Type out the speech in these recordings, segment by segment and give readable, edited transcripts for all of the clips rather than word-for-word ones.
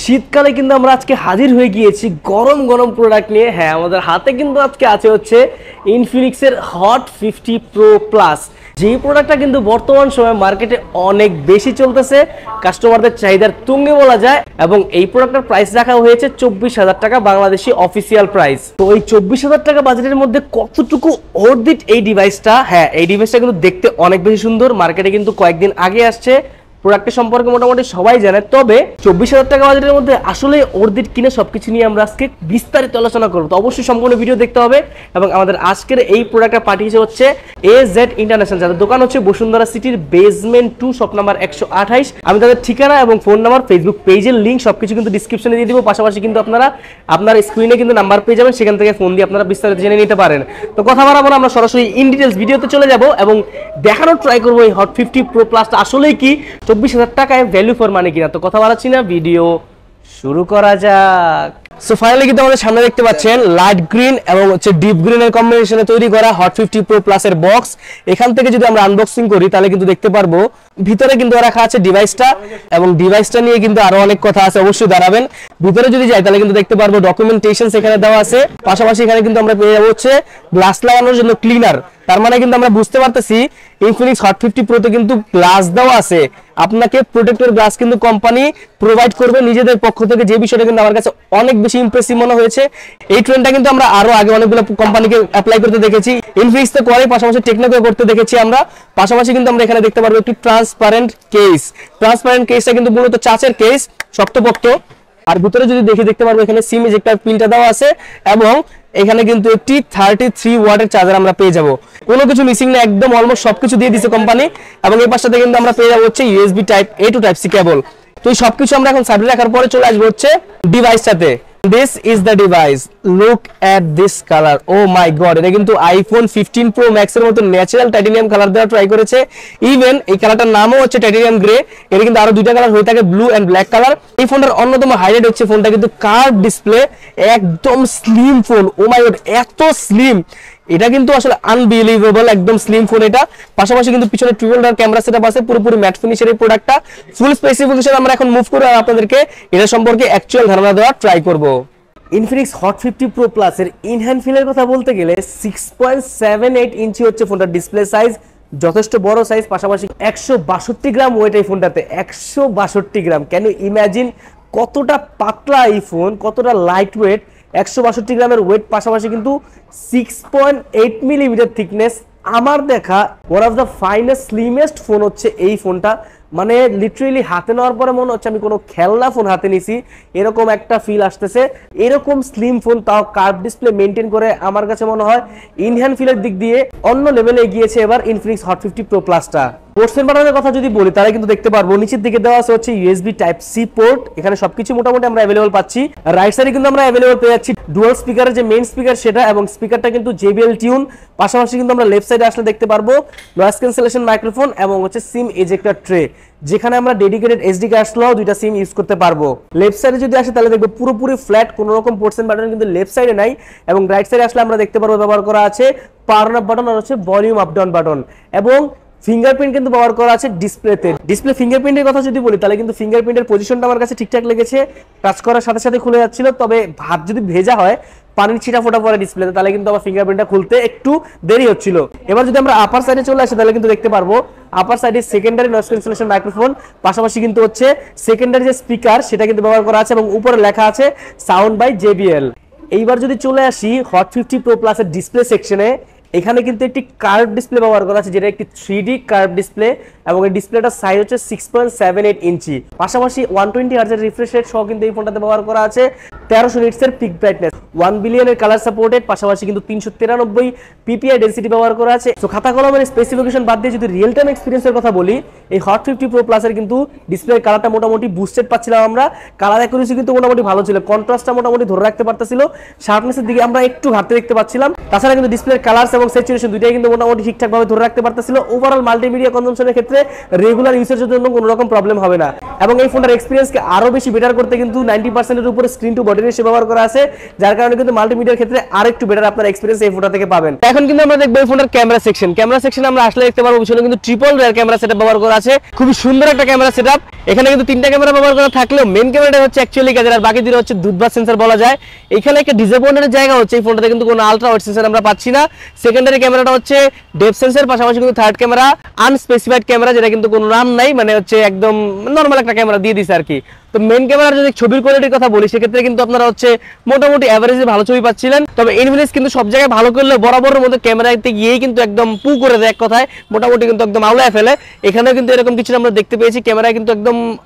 শীতকালে কিন্তু আমরা আজকে হাজির হয়ে গিয়েছি গরম গরম প্রোডাক্ট নিয়ে। হ্যাঁ, আমাদের হাতে কিন্তু আজকে আছে হচ্ছে ইনফিনিক্সের হট 50 প্রো প্লাস, যেই প্রোডাক্টটা কিন্তু বর্তমান সময়ে মার্কেটে অনেক বেশি চলতেছে, কাস্টমারদের চাহিদার তুঙ্গে বলা যায়। এবং এই প্রোডাক্টের প্রাইস রাখা হয়েছে 24,000 টাকা বাংলাদেশি অফিসিয়াল প্রাইস। তো এই 24,000 টাকা বাজেটের মধ্যে কতটুকু worth it এই ডিভাইসটা? হ্যাঁ, এই ডিভাইসটা কিন্তু দেখতে অনেক বেশি সুন্দর, মার্কেটে কিন্তু কয়েকদিন আগে আসছে, প্রোডাক্টের সম্পর্কে মোটামুটি সবাই জানে। তবে 24,000 টাকা বাজেটের মধ্যে আসলে অর্ধিট কিনে সবকিছু নিয়ে আমরা আজকে বিস্তারিত আলোচনা করবো। তো অবশ্যই সম্পূর্ণ ভিডিও দেখতে হবে। এবং আমাদের আজকের এই প্রোডাক্টটা পাঠিয়েছে হচ্ছে AZ ইন্টারন্যাশনাল, যাদের দোকান হচ্ছে বসুন্ধরা সিটির বেসমেন্ট 2 শপ নাম্বার 128। আমি তাদের ঠিকানা এবং ফোন নাম্বার, ফেসবুক পেজের লিঙ্ক সবকিছু কিন্তু ডিসক্রিপশনে দিয়ে দিব। পাশাপাশি কিন্তু আপনারা আপনার স্ক্রিনে কিন্তু নাম্বার পেয়ে যাবেন, সেখান থেকে ফোন দিয়ে আপনারা বিস্তারিত জেনে নিতে পারেন। তো কথা বাড়াবো না, আমরা সরাসরি ইন ডিটেলস ভিডিওতে চলে যাব এবং দেখানোর ট্রাই করবো এই হট 50 প্রো প্লাসটা আসলেই কি 24,000 টাকায় ভ্যালু ফর মানি কিনা। তো কথা বাড়াচ্ছি না, ভিডিও শুরু করা যাক। সো ফাইনালি কিন্তু আমাদের সামনে দেখতে পাচ্ছেন লাইট গ্রিন এবং হচ্ছে ডিপ গ্রিনের কম্বিনেশনে তৈরি করা হট 50 প্রো প্লাস এর বক্স। এখান থেকে যদি আমরা আনবক্সিং করি তাহলে কিন্তু দেখতে পারবো ভিতরে কিন্তু রাখা আছে ডিভাইসটা, এবং ডিভাইসটা নিয়ে কিন্তু আরো অনেক কথা আছে, অবশ্যই দাঁড়াবেন। ভিতরে যদি যাই তাহলে কিন্তু দেখতে পারবো ডকুমেন্টেশন এখানে দেওয়া আছে। পাশাপাশি এখানে কিন্তু আমরা পেয়ে যাবো হচ্ছে গ্লাস লাগানোর জন্য ক্লিনার। তার মানে কিন্তু আমরা বুঝতে পারতেছি ইনফিনিক্স হট 50 প্রো তে কিন্তু গ্লাস দেওয়া আছে, আপনাকে প্রোটেক্টর গ্লাস কিন্তু কোম্পানি প্রোভাইড করবে নিজেদের পক্ষ থেকে, যে বিষয়টা কিন্তু আমার কাছে অনেক বেশি ইমপ্রেসিভ মনে হয়েছে। এই ট্রেন্ডটা কিন্তু আমরা আরো আগে অনেকগুলো কোম্পানিকে অ্যাপ্লাই করতে দেখেছি, ইনফিনিক্স তো করে, পাশাপাশি টেকনোকে করতে দেখেছি আমরা। পাশাপাশি কিন্তু আমরা এখানে দেখতে পারবো একটি ট্রান্সপারেন্ট কেস। ট্রান্সপারেন্ট কেসটা কিন্তু মূলত চাচের কেস, শক্তপোক্ত। আর ভিতরে যদি দেখতে পারবো এখানে সিম ইজেক্টর পিনটা দেওয়া আছে, এবং এখানে কিন্তু একটি 33 ওয়াটের চার্জার আমরা পেয়ে যাব। কোনো কিছু মিসিং না, একদম অলমোস্ট সবকিছু দিয়ে দিয়েছে কোম্পানি। এবং এই পাশটাতে কিন্তু আমরা পেয়ে যাবো হচ্ছে USB type A to type C cable. তো এই সবকিছু আমরা এখন সাইডে রাখার পরে চলে আসবো হচ্ছে ডিভাইসটাতে। This is the device. Look at this color. Oh my god, এটা কিন্তু iPhone 15 Pro Max এর মতো ন্যাচারাল টাইটেনিয়াম কালার দেওয়া ট্রাই করেছে। ইভেন এই কালারটার নামও হচ্ছে টাইটেনিয়াম গ্রে। এর কিন্তু আরো দুইটা কালার হয়ে থাকে, ব্লু এন্ড ব্ল্যাক কালার। এই ফোনটার অন্যতম হাইলাইট হচ্ছে ফোনটা কিন্তু কার্ভ ডিসপ্লে, একদম স্লিম ফোন। ও মাই গড, এত স্লিম, এটা কিন্তু আসলে আনবিলিভেবল, একদম স্লিম ফোন এটা। পাশাপাশি কিন্তু পিছনে ট্রিপল ডোর ক্যামেরা সেটআপ আছে, পুরোপুরি ম্যাট ফিনিশের এই প্রোডাক্টটা। ফুল স্পেসিফিকেশন আমরা এখন মুভ করে আপনাদেরকে এটা সম্পর্কে অ্যাকচুয়াল ধারণা দেওয়ার ট্রাই করব। ইনফিনিক্স হট 50 প্রো প্লাস এর ইন হ্যান্ড ফিলের কথা বলতে গেলে 6.78 ইঞ্চি হচ্ছে ফোনটার ডিসপ্লে সাইজ, যথেষ্ট বড় সাইজ। পাশাপাশি 162 গ্রাম ওয়েট এই ফোনটাতে, 162 গ্রাম। ক্যান ইউ ইমাজিন কতটা পাতলা এই ফোন, কতটা লাইট ওয়েট, 162 গ্রামের ওয়েট। পাশাপাশি কিন্তু 6.8 মিলিমিটার থিকনেস। আমার দেখা one of the finest slimmest phone হচ্ছে এই ফোনটা। মানে লিটারেলি হাতে নেওয়ার পরে মনে হচ্ছে আমি কোনো খেলনা ফোন হাতে নিছি, এরকম একটা ফিল আসতেছে। এরকম স্লিম ফোন, তাও কার্ভ ডিসপ্লে মেনটেন করে, আমার কাছে মনে হয় ইনহ্যান্ড ফিলের দিক দিয়ে অন্য লেভেলে এগিয়েছে এবার ইনফিনিক্স হট 50 প্রো প্লাসটা। পোর্টসের বাটনের কথা যদি বলি তাহলে কিন্তু দেখতে পারবো নিচের দিকে দেওয়া আছে হচ্ছে USB টাইপ C পোর্ট। এখানে সবকিছু মোটামুটি আমরা অ্যাভেলেবল পাচ্ছি। রাইট সাইডে কিন্তু আমরা অ্যাভেলেবল পেয়ে যাচ্ছি ডুয়াল স্পিকারের যে মেইন স্পিকার সেটা, এবং স্পিকারটা কিন্তু JBL টিউন। পাশাপাশি কিন্তু আমরা লেফট সাইডে আসলে দেখতে পারবো নয়েজ ক্যান্সেলেশন মাইক্রোফোন এবং হচ্ছে সিম এজেক্টর ট্রে, যেখানে আমরা ডেডিকেটেড SD কার্ড সহ দুইটা সিম ইউজ করতে পারবো। লেফট সাইডে যদি আসে তাহলে দেখবো পুরোপুরি ফ্ল্যাট, কোনো রকম পোর্টস এন্ড বাটন কিন্তু লেফট সাইডে নাই। এবং রাইট সাইডে আসলে আমরা দেখতে পারবো ব্যবহার করা আছে পাওয়ার আপ বাটন আর হচ্ছে ভলিউম আপ ডাউন বাটন, এবং ফিঙ্গারপ্রিন্ট কিন্তু ব্যবহার করা আছে ডিসপ্লেতে। ডিসপ্লে ফিঙ্গারপ্রিন্টের কথা যদি বলি তাহলে কিন্তু ফিঙ্গারপ্রিন্টের পজিশনটা আমার কাছে ঠিকঠাক লেগেছে, টাচ করার সাথে সাথে খুলে যাচ্ছিল। তবে হাত যদি ভেজা হয়, পানির ছিটা ফোটা পড়ে ডিসপ্লেতে, তাহলে কিন্তু আমার ফিঙ্গারপ্রিন্টটা খুলতে একটু দেরি হচ্ছিল। এবার যদি আমরা আপার সাইডে চলে আসি তাহলে কিন্তু দেখতে পারবো আপার সাইডে সেকেন্ডারি নয়েজ ক্যান্সেলেশন মাইক্রোফোন, পাশাপাশি কিন্তু হচ্ছে সেকেন্ডারি যে স্পিকার সেটা কিন্তু ব্যবহার করা আছে, এবং উপরে লেখা আছে সাউন্ড বাই JBL। এইবার যদি চলে আসি হট 50 প্রো প্লাস এর ডিসপ্লে সেকশনে, এখানে কিন্তু একটি কার্ভ ডিসপ্লে ব্যবহার করা আছে, যেটা একটি 3D কার্ভ ডিসপ্লে, এবং এই ডিসপ্লেটার সাইজ হচ্ছে 6.78 ইঞ্চি। পাশাপাশি 120 হার্টজের রিফ্রেশ রেট সহ কিন্তু এই ফোনটাতে ব্যবহার করা আছে 1300 নিটসের পিক ব্রাইটনেস, 1 বিলিয়নের কালার সাপোর্টেড। পাশাপাশি কিন্তু 393 PPI ডেনসিটি ব্যবহার করা আছে। তো খাতা কলমের স্পেসিফিকেশন বাদ দিয়ে যদি রিয়েল টাইম এক্সপিরিয়েন্সের কথা বলি, এই হট 50 প্রো প্লাসের কিন্তু ডিসপ্লের কালারটা মোটামুটি বুস্টেড পাচ্ছিলাম আমরা। কালার অ্যাকুরেসি কিন্তু মোটামুটি ভালো ছিল, কন্ট্রাস্টটা মোটামুটি ধরে রাখতে পারতেছিল, শার্পনেসের দিকে আমরা একটু ঘাটতি দেখতে পাচ্ছিলাম। তাছাড়া কিন্তু ডিসপ্লের কালার এবং স্যাচুরেশন দুইটাই কিন্তু মোটামুটি ঠিকঠাক ভাবে ধরে রাখতে পারতেছিল। ওভারঅল মাল্টিমিডিয়া কনজাম্পশনের ক্ষেত্রে রেগুলার ইউজের জন্য কোনো রকম প্রবলেম হবে না। এবং এই ফোনটার এক্সপিরিয়েন্সকে আরো বেশি বেটার করতে কিন্তু 90% এর উপরে screen to body golden ratio ব্যবহার করা আছে, যার কারণে কিন্তু মাল্টিমিডিয়ার ক্ষেত্রে আরেকটু বেটার আপনার এক্সপেরিয়েন্স এই ফোনটা থেকে পাবেন। এখন কিন্তু আমরা দেখবো এই ফোনটার ক্যামেরা সেকশন। ক্যামেরা সেকশনে আমরা আসলে দেখতে পারবো পিছনে কিন্তু ট্রিপল রিয়ার ক্যামেরা সেটআপ ব্যবহার করা আছে, খুবই সুন্দর একটা ক্যামেরা সেটআপ। এখানে কিন্তু 3টা ক্যামেরা ব্যবহার করা থাকলেও মেইন ক্যামেরাটা হচ্ছে অ্যাকচুয়ালি কাজের, আর বাকি দুটো হচ্ছে দুধবাত সেন্সর বলা যায়। এখানে একটা ডিসঅ্যাপয়েন্টের জায়গা হচ্ছে এই ফোনটাতে কিন্তু কোনো আলট্রা ওয়াইড সেন্সর আমরা পাচ্ছি না। সেকেন্ডারি ক্যামেরাটা হচ্ছে ডেপথ সেন্সর, পাশাপাশি কিন্তু থার্ড ক্যামেরা আনস্পেসিফাইড ক্যামেরা, যেটা কিন্তু কোনো নাম নাই, মানে হচ্ছে একদম নরমাল একটা ক্যামেরা দিয়ে দিছে আর কি। তো মেইন ক্যামেরার যদি ছবির কোয়ালিটির কথা বলি সেক্ষেত্রে কিন্তু আপনারা হচ্ছে মোটামুটি অ্যাভারেজে ভালো ছবি পাচ্ছিলেন। তবে ইনফিনিক্স কিন্তু সব জায়গায় ভালো করলে বরাবরের মধ্যে ক্যামেরাতে গিয়েই কিন্তু একদম পু করে দেয়, এক কথায় মোটামুটি কিন্তু একদম আউলায় ফেলে। এখানেও কিন্তু এরকম কিছু আমরা দেখতে পেয়েছি, ক্যামেরায় কিন্তু একদম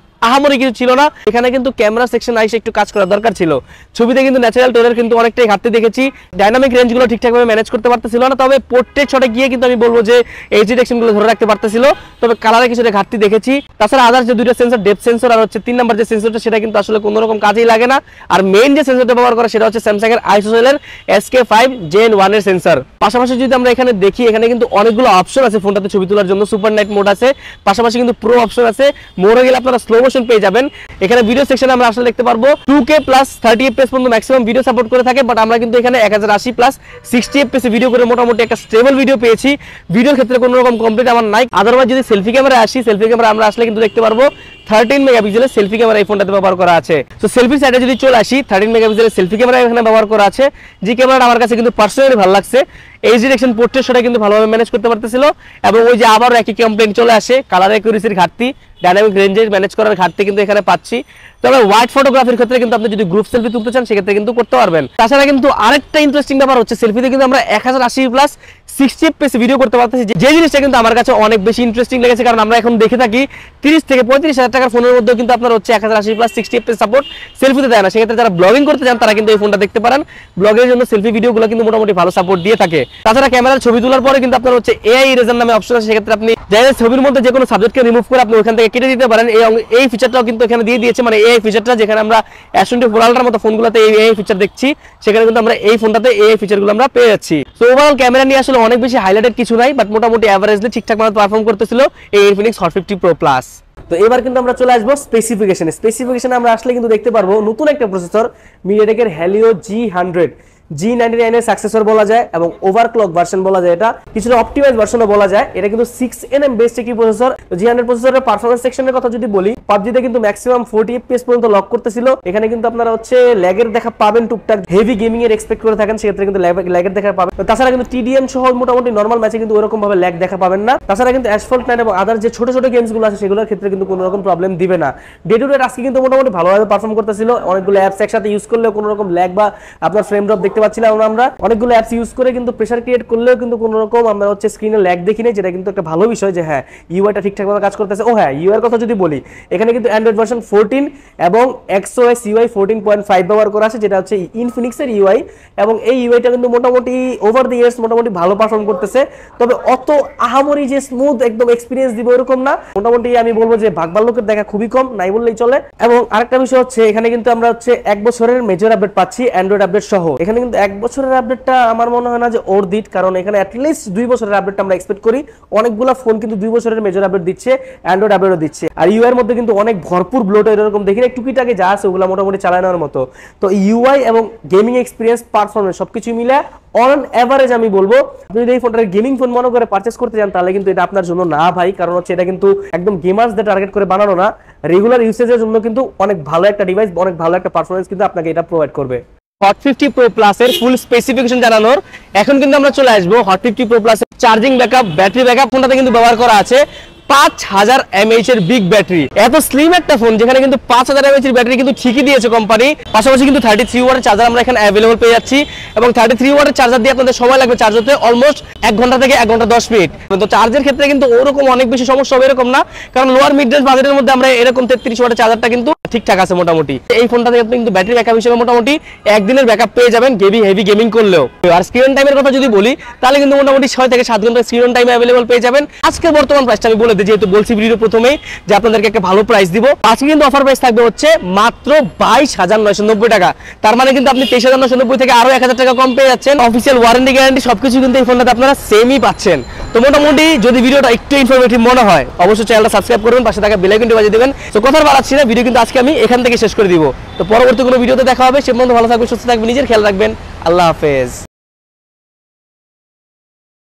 আহামরি কিছু ছিল না। এখানে কিন্তু ক্যামেরা সেকশন আইসে একটু কাজ করার দরকার ছিল। ছবিতে কিন্তু ন্যাচারাল টোনের কিন্তু অনেকটাই ঘাটতি দেখেছি, ডাইনামিক রেঞ্জগুলো ঠিকঠাকভাবে ম্যানেজ করতে পারতেছিল না। তবে পোর্ট্রেট শটে গিয়ে কিন্তু আমি বলবো যে এই ডিরেকশনগুলো ধরে রাখতে পারতেছিল, তবে কালারে কিছুটা ঘাটতি দেখেছি। তাছাড়া আদার যে দুইটা সেন্সর, ডেপথ সেন্সর আর হচ্ছে 3 নাম্বার যে সেন্সরটা, সেটা কিন্তু আসলে কোনো রকম কাজেই লাগে না। আর মেইন যে সেন্সরটা ব্যবহার করা সেটা হচ্ছে স্যামসাং এর আইসোসেল এর SK5 Gen 1 এর সেন্সর। পাশাপাশি যদি আমরা এখানে দেখি, এখানে কিন্তু অনেকগুলো অপশন আছে ফোনটাতে ছবি তোলার জন্য। সুপার নাইট মোড আছে, পাশাপাশি কিন্তু প্রো অপশন আছে। মোডে গেলে আপনারা স্লো মোশন পেয়ে যাবেন। এখানে ভিডিও সেকশনে আমরা আসলে দেখতে পারবো 2K প্লাস 30 FPS পর্যন্ত ম্যাক্সিমাম ভিডিও সাপোর্ট করে থাকে, বাট আমরা কিন্তু এখানে 1080 প্লাস 60 FPS ভিডিও করে মোটামুটি একটা স্টেবল ভিডিও পেয়েছি। ভিডিওর ক্ষেত্রে কোনো রকম কমপ্লিট আমার নাই। আদারওয়াইজ যদি সেলফি ক্যামেরা আসি, সেলফি ক্যামেরা আমরা আসলে কিন্তু দেখতে পারবো 13 মেগাপিক্সেলের সেলফি ক্যামেরা এই ফোনটাতে ব্যবহার করা আছে। তো সেলফি সাইডে যদি চলে আসি, 13 মেগাপিক্সেলের সেলফি ক্যামেরা এখানে ব্যবহার করা আছে। যে ক্যামেরাটা আমার কাছে কিন্তু পার্সোনালি ভালো লাগছে, এই ডিরেকশন পোর্ট্রেট শটে কিন্তু ভালোভাবে ম্যানেজ করতে পারতেছিল। এবং ওই যে আবারও একই কমপ্লেইন চলে আসে, কালার অ্যাকুরেসির ঘাটতি, ডাইনামিক রেঞ্জে ম্যানেজ করার ঘাটতি কিন্তু এখানে পাচ্ছি। তবে ওয়াইড ফটোগ্রাফির ক্ষেত্রে কিন্তু আপনি যদি গ্রুপ সেলফি তুলতে চান সেক্ষেত্রে কিন্তু করতে পারবেন। তাছাড়া কিন্তু আরেকটা ইন্টারেস্টিং ব্যাপার হচ্ছে, সেলফিতে কিন্তু আমরা 1080 প্লাস 60 FPS ভিডিও করতে পারতেছি, যে জিনিসটা কিন্তু আমার কাছে অনেক বেশি ইন্টারেস্টিং লেগেছে। কারণ আমরা এখন দেখে থাকি 30 থেকে 35 হাজার টাকার ফোনের মধ্যেও কিন্তু আপনার হচ্ছে 1080 প্লাস 60 FPS সাপোর্ট সেলফিতে দেয় না। সেক্ষেত্রে যারা ব্লগিং করতে চান তারা কিন্তু এই ফোনটা দেখতে পারেন। ব্লগের জন্য সেলফি ভিডিওগুলো কিন্তু মোটামুটি ভালো সাপোর্ট দিয়ে থাকে। তাছাড়া ক্যামেরার ছবি তোলার পরে কিন্তু আপনার হচ্ছে AI ইরেজার নামে অপশন আছে, সেক্ষেত্রে আপনি যাদের ছবির মধ্যে যে কোনো সাবজেক্টকে রিমুভ করে আপনি ওখান থেকে কেটে দিতে পারেন। এই ফিচারটাও কিন্তু এখানে দিয়ে দিয়েছে, মানে AI ফিচারটা, যেখানে আমরা S24 আলট্রার মতো ফোনগুলোতে এই AI ফিচার দেখছি, সেখানে কিন্তু আমরা এই ফোনটাতে AI ফিচারগুলো আমরা পেয়ে যাচ্ছি। তো ওভারঅল ক্যামেরা নিয়ে আসলে অনেক বেশি হাইলাইটেড কিছু নাই, বাট মোটামুটি এভারেজলি ঠিকঠাক মতো পারফর্ম করতেছিল এই ইনফিনিক্স হট 50 Pro Plus। তো এবার কিন্তু আমরা চলে আসবো স্পেসিফিকেশনে আমরা আসলে কিন্তু দেখতে পারবো নতুন একটা প্রসেসর, মিডিয়াটেকের Helio G100 G99 এর সাকসেসর বলা যায় এবং ওভারক্লক ভার্সন বলা যায়, এটা কিছুটা অপটিমাইজ ভার্সনও বলা যায়। এটা কিন্তু 6nm বেসড একটি প্রসেসর। G100 প্রসেসরের পারফরম্যান্স সেকশনের কথা যদি বলি, PUBG-তে কিন্তু ম্যাক্সিমাম 40 FPS পর্যন্ত লক করতেছিল। এখানে কিন্তু আপনারা হচ্ছে ল্যাগের দেখা পাবেন, টুকটাক হেভি গেমিং এর এক্সপেক্ট করে থাকেন সেক্ষেত্রে কিন্তু ল্যাগের দেখা পাবেন। তাছাড়া কিন্তু TDM সহ মোটামুটি নরমাল ম্যাচে কিন্তু ওরকম ভাবে ল্যাগ দেখা পাবেন না। তাছাড়া কিন্তু অ্যাসফল্ট 9 এবং আদার যে ছোট ছোট গেমস গুলো আছে সেগুলোর ক্ষেত্রে কিন্তু কোনো রকম প্রবলেম দিবে না। ডে টু ডে টাস্কে কিন্তু মোটামুটি ভালোভাবে পারফর্ম করতেছিল। অনেকগুলো অ্যাপস একসাথে ইউজ করলেও কোনো রকম ল্যাগ বা আপনার ফ্রেম ড্রপ দেখতে পাচ্ছিলাম আমরা। অনেকগুলো অ্যাপস ইউজ করে কিন্তু প্রেসার ক্রিয়েট করলেও কিন্তু কোনো রকম আমরা হচ্ছে স্ক্রিনে ল্যাগ দেখি না, যেটা কিন্তু একটা ভালো বিষয় যে হ্যাঁ ইউআইটা ঠিকঠাকভাবে কাজ করতেছে। ও হ্যাঁ, ইউআই এর কথা যদি বলি, এখানে কিন্তু অ্যান্ড্রয়েড ভার্সন 14 এবং XOS UI 14.5 ব্যবহার করা আছে, যেটা হচ্ছে ইনফিনিক্সের ইউআই। এবং এই ইউআইটা কিন্তু মোটামুটি ওভার দি ইয়ার্স মোটামুটি ভালো পারফর্ম করতেছে। তবে অত আহামরি যে স্মুথ একদম এক্সপিরিয়েন্স দিবে ওরকম না। মোটামুটি আমি বলবো যে ভাগবাল্যকের দেখা খুবই কম, নাই বললেই চলে। এবং আরেকটা বিষয় হচ্ছে, এখানে কিন্তু আমরা হচ্ছে 1 বছরের মেজর আপডেট পাচ্ছি, অ্যান্ড্রয়েড আপডেট সহ। এখানে কিন্তু 1 বছরের আপডেটটা আমার মনে হয় না যে ওর দিট, কারণ এখানে অ্যাটলিস্ট 2 বছরের আপডেট আমরা এক্সপেক্ট করি। অনেকগুলো ফোন কিন্তু 2 বছরের মেজর আপডেট দিচ্ছে, অ্যান্ড্রয়েড আপডেটও দিচ্ছে। আর ইউআই এর মধ্যে কিন্তু অনেক ভরপুর ব্লোটার এরকম দেখি না, টুকিটাকি যা আছে ওগুলো মোটামুটি চালানোর মতো। তো ইউআই এবং গেমিং এক্সপিরিয়েন্স, পারফরম্যান্স সবকিছু মিলে অন এভারেজ আমি বলবো, আপনি যদি এই ফোনটাকে গেমিং ফোন মনে করে পারচেজ করতে চান তাহলে কিন্তু এটা আপনার জন্য না ভাই। কারণ হচ্ছে এটা কিন্তু একদম গেমার্সদের টার্গেট করে বানানো না, রেগুলার ইউসেজের জন্য কিন্তু অনেক ভালো একটা ডিভাইস, অনেক ভালো একটা পারফরম্যান্স কিন্তু আপনাকে এটা প্রোভাইড করবে। হট 50 Pro Plus এর ফুল স্পেসিফিকেশন জানানোর এখন কিন্তু আমরা চলে আসবো হট 50 Pro Plus এর চার্জিং ব্যাকআপ, ব্যাটারি ব্যাকআপ। ফোনটাতে কিন্তু ব্যবহার করা আছে 5000 mAh এর বিগ ব্যাটারি। এত স্লিম একটা ফোন যেখানে কিন্তু 5000 mAh এর ব্যাটারি কিন্তু ঠিকই দিয়েছে কোম্পানি। পাশাপাশি কিন্তু 33 ওয়াটের চার্জার আমরা এখানে अवेलेबल পেয়ে যাচ্ছি, এবং 33 ওয়াটের চার্জার দিয়ে আপনাদের সময় লাগবে চার্জ হতে অলমোস্ট 1 ঘন্টা থেকে 1 ঘন্টা 10 মিনিট। তো চার্জের ক্ষেত্রে কিন্তু ওরকম অনেক বেশি সমস্যা হবে এরকম না, কারণ লোয়ার মিড রেঞ্জ বাজেটের মধ্যে আমরা এরকম 33 ওয়াটের চার্জারটা কিন্তু ঠিকঠাক আছে মোটামুটি। এই ফোনটাতে আপনি কিন্তু ব্যাটারি ব্যাকআপ হিসেবে মোটামুটি একদিনের ব্যাকআপ পেয়ে যাবেন হেভি গেমিং করলেও। আর স্ক্রিন টাইমের কথা যদি বলি তাহলে কিন্তু মোটামুটি 6 থেকে 7 ঘন্টা স্ক্রিন টাইম अवेलेबल পেয়ে যাবেন। আজকের বর্তমান প্রাইসটা আমি বলে মধ্যে, যেহেতু বলছি ভিডিও প্রথমেই যে আপনাদেরকে একটা ভালো প্রাইস দিব। আজকে কিন্তু অফার প্রাইস থাকবে হচ্ছে মাত্র 22,990 টাকা। তার মানে কিন্তু আপনি 23,990 থেকে আরো 1000 টাকা কম পেয়ে যাচ্ছেন। অফিসিয়াল ওয়ারেন্টি গ্যারান্টি সবকিছু কিন্তু এই ফোনটাতে আপনারা সেমই পাচ্ছেন। তো মোটামুটি যদি ভিডিওটা একটু ইনফরমেটিভ মনে হয় অবশ্যই চ্যানেলটা সাবস্ক্রাইব করবেন, পাশে থাকা বেল আইকনটি বাজিয়ে দিবেন। তো কথা বাড়াচ্ছি না, ভিডিও কিন্তু আজকে আমি এখান থেকে শেষ করে দিব। তো পরবর্তী কোনো ভিডিওতে দেখা হবে। সে পর্যন্ত ভালো থাকবেন, সুস্থ থাকবেন, নিজের খেয়াল রাখবেন। আল্লাহ হাফেজ।